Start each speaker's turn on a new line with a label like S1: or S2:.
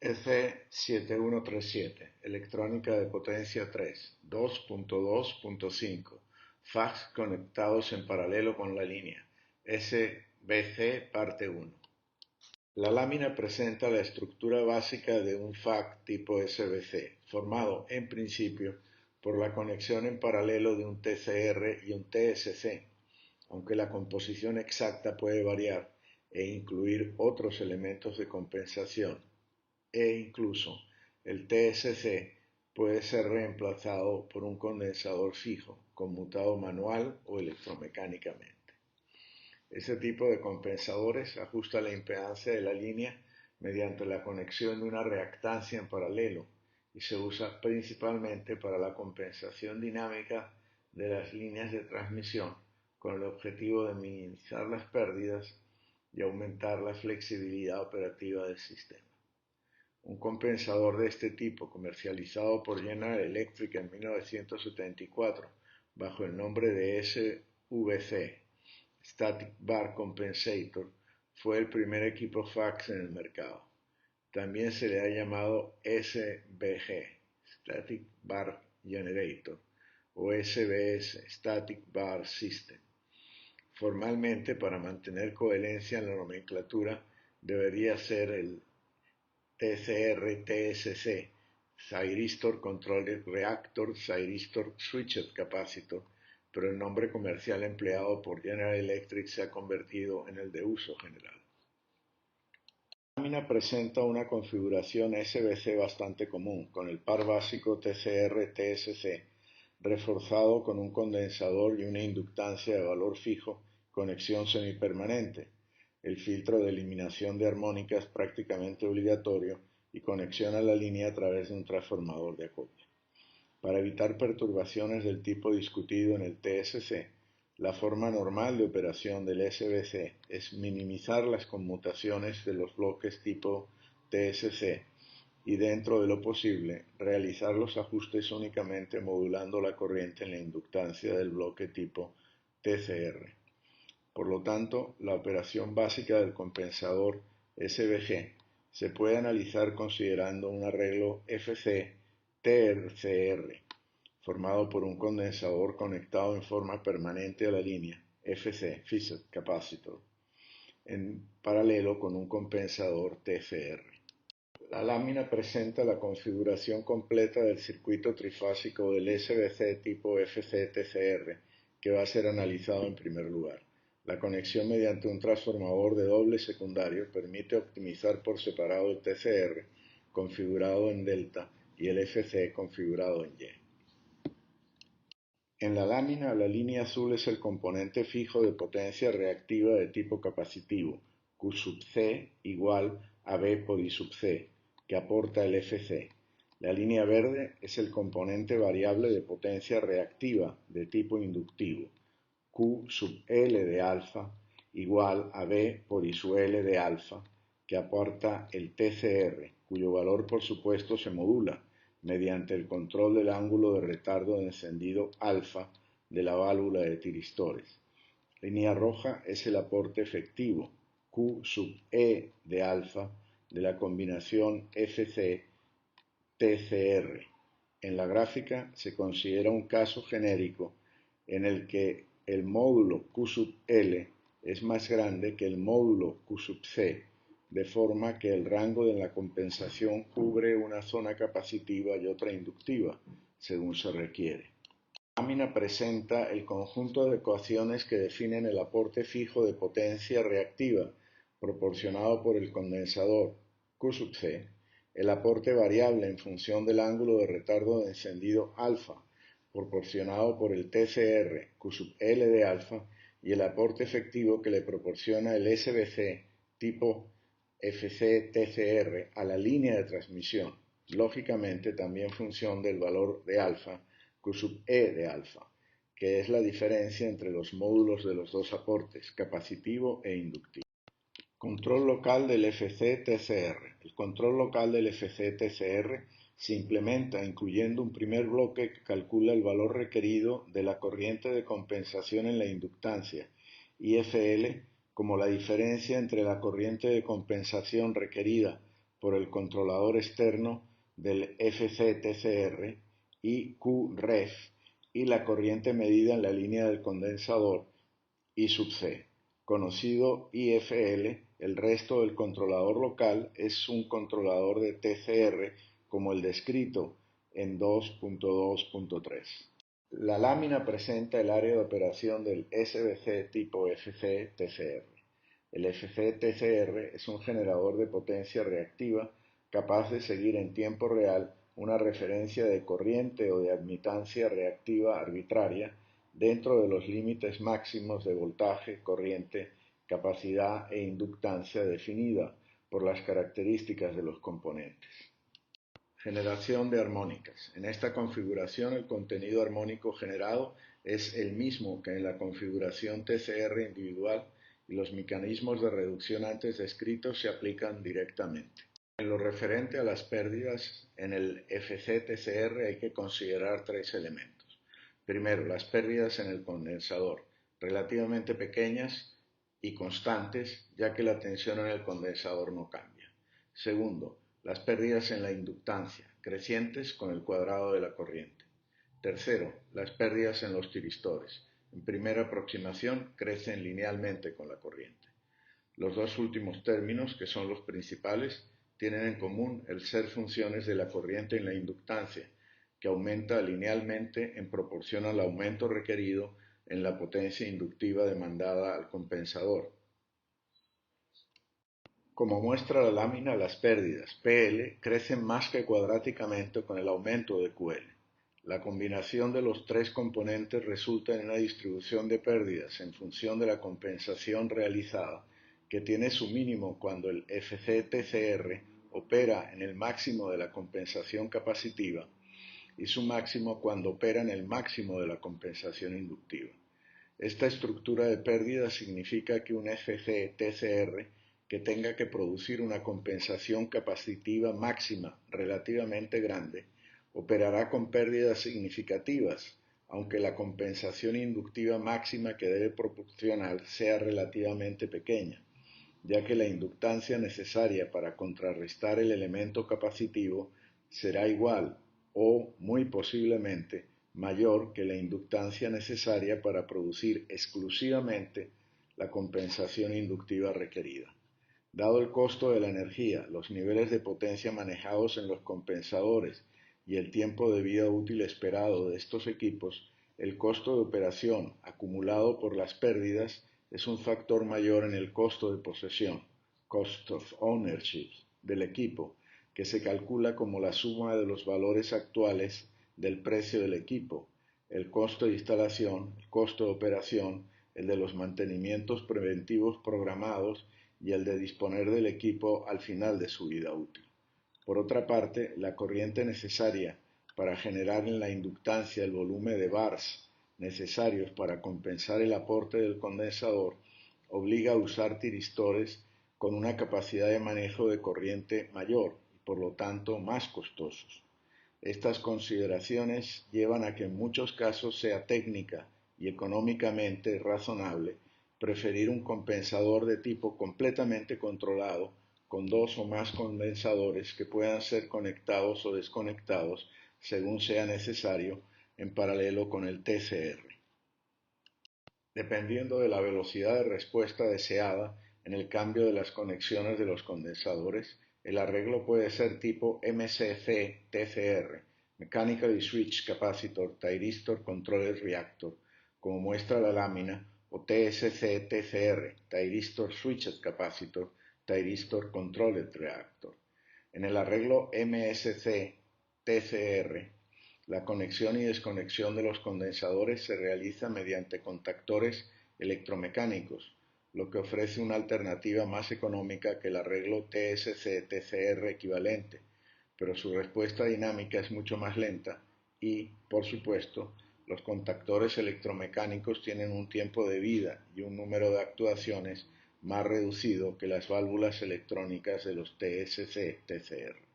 S1: EC7137, electrónica de potencia 3, 2.2.5, fax conectados en paralelo con la línea, SBC parte 1. La lámina presenta la estructura básica de un fax tipo SBC, formado en principio por la conexión en paralelo de un TCR y un TSC, aunque la composición exacta puede variar e incluir otros elementos de compensación, e incluso el TSC puede ser reemplazado por un condensador fijo, conmutado manual o electromecánicamente. Este tipo de compensadores ajusta la impedancia de la línea mediante la conexión de una reactancia en paralelo y se usa principalmente para la compensación dinámica de las líneas de transmisión con el objetivo de minimizar las pérdidas y aumentar la flexibilidad operativa del sistema. Un compensador de este tipo, comercializado por General Electric en 1974 bajo el nombre de SVC, Static Bar Compensator, fue el primer equipo fax en el mercado. También se le ha llamado SBG, Static Bar Generator, o SBS, Static Bar System. Formalmente, para mantener coherencia en la nomenclatura, debería ser el TCR-TSC, Thyristor Controlled Reactor Thyristor Switched Capacitor, pero el nombre comercial empleado por General Electric se ha convertido en el de uso general. La lámina presenta una configuración SBC bastante común, con el par básico TCR-TSC, reforzado con un condensador y una inductancia de valor fijo, conexión semipermanente, el filtro de eliminación de armónicas prácticamente obligatorio y conexión a la línea a través de un transformador de acopio. Para evitar perturbaciones del tipo discutido en el TSC, la forma normal de operación del SBC es minimizar las conmutaciones de los bloques tipo TSC y, dentro de lo posible, realizar los ajustes únicamente modulando la corriente en la inductancia del bloque tipo TCR. Por lo tanto, la operación básica del compensador SBG se puede analizar considerando un arreglo FC-TCR, formado por un condensador conectado en forma permanente a la línea, FC, Physed Capacitor, en paralelo con un compensador TCR. La lámina presenta la configuración completa del circuito trifásico del SBC tipo FC-TCR, que va a ser analizado en primer lugar. La conexión mediante un transformador de doble secundario permite optimizar por separado el TCR, configurado en delta, y el FC, configurado en Y. En la lámina, la línea azul es el componente fijo de potencia reactiva de tipo capacitivo, Q sub C igual a B por I sub C, que aporta el FC. La línea verde es el componente variable de potencia reactiva de tipo inductivo, Q sub L de alfa igual a B por I sub L de alfa, que aporta el TCR, cuyo valor por supuesto se modula mediante el control del ángulo de retardo de encendido alfa de la válvula de tiristores. Línea roja es el aporte efectivo, Q sub E de alfa, de la combinación FC-TCR. En la gráfica se considera un caso genérico en el que el módulo Q sub L es más grande que el módulo Q sub C, de forma que el rango de la compensación cubre una zona capacitiva y otra inductiva, según se requiere. La lámina presenta el conjunto de ecuaciones que definen el aporte fijo de potencia reactiva proporcionado por el condensador Q sub C, el aporte variable en función del ángulo de retardo de encendido alfa proporcionado por el TCR Q sub L de alfa y el aporte efectivo que le proporciona el SBC tipo FC-TCR a la línea de transmisión, lógicamente también función del valor de alfa Q sub E de alfa, que es la diferencia entre los módulos de los dos aportes, capacitivo e inductivo. Control local del FC-TCR. El control local del FC-TCR se implementa incluyendo un primer bloque que calcula el valor requerido de la corriente de compensación en la inductancia, IFL, como la diferencia entre la corriente de compensación requerida por el controlador externo del FC-TCR y Qref y la corriente medida en la línea del condensador I sub C, conocido IFL. El resto del controlador local es un controlador de TCR como el descrito en 2.2.3. La lámina presenta el área de operación del SBC tipo FC-TCR. El FC-TCR es un generador de potencia reactiva capaz de seguir en tiempo real una referencia de corriente o de admitancia reactiva arbitraria dentro de los límites máximos de voltaje, corriente, capacidad e inductancia definida por las características de los componentes. Generación de armónicas. En esta configuración el contenido armónico generado es el mismo que en la configuración TCR individual y los mecanismos de reducción antes descritos se aplican directamente. En lo referente a las pérdidas, en el FC-TCR hay que considerar tres elementos. Primero, las pérdidas en el condensador, relativamente pequeñas y constantes, ya que la tensión en el condensador no cambia. Segundo, las pérdidas en la inductancia, crecientes con el cuadrado de la corriente. Tercero, las pérdidas en los tiristores. En primera aproximación, crecen linealmente con la corriente. Los dos últimos términos, que son los principales, tienen en común el ser funciones de la corriente en la inductancia, que aumenta linealmente en proporción al aumento requerido en la potencia inductiva demandada al compensador. Como muestra la lámina, las pérdidas PL crecen más que cuadráticamente con el aumento de QL. La combinación de los tres componentes resulta en una distribución de pérdidas en función de la compensación realizada, que tiene su mínimo cuando el FC-TCR opera en el máximo de la compensación capacitiva y su máximo cuando opera en el máximo de la compensación inductiva. Esta estructura de pérdidas significa que un FC-TCR que tenga que producir una compensación capacitiva máxima relativamente grande operará con pérdidas significativas, aunque la compensación inductiva máxima que debe proporcionar sea relativamente pequeña, ya que la inductancia necesaria para contrarrestar el elemento capacitivo será igual o, muy posiblemente, mayor que la inductancia necesaria para producir exclusivamente la compensación inductiva requerida. Dado el costo de la energía, los niveles de potencia manejados en los compensadores y el tiempo de vida útil esperado de estos equipos, el costo de operación acumulado por las pérdidas es un factor mayor en el costo de posesión, cost of ownership, del equipo, que se calcula como la suma de los valores actuales del precio del equipo, el costo de instalación, el costo de operación, el de los mantenimientos preventivos programados y el de disponer del equipo al final de su vida útil. Por otra parte, la corriente necesaria para generar en la inductancia el volumen de bars necesarios para compensar el aporte del condensador obliga a usar tiristores con una capacidad de manejo de corriente mayor y por lo tanto más costosos. Estas consideraciones llevan a que en muchos casos sea técnica y económicamente razonable preferir un compensador de tipo completamente controlado con dos o más condensadores que puedan ser conectados o desconectados según sea necesario en paralelo con el TCR. Dependiendo de la velocidad de respuesta deseada en el cambio de las conexiones de los condensadores, el arreglo puede ser tipo MCC-TCR, Mechanically Switched Capacitor Thyristor Controlled Reactor, como muestra la lámina, o TSC-TCR, Thyristor Switched Capacitor Thyristor Controlled Reactor. En el arreglo MSC-TCR, la conexión y desconexión de los condensadores se realiza mediante contactores electromecánicos, lo que ofrece una alternativa más económica que el arreglo TSC-TCR equivalente, pero su respuesta dinámica es mucho más lenta y, por supuesto, los contactores electromecánicos tienen un tiempo de vida y un número de actuaciones más reducido que las válvulas electrónicas de los TSC-TCR.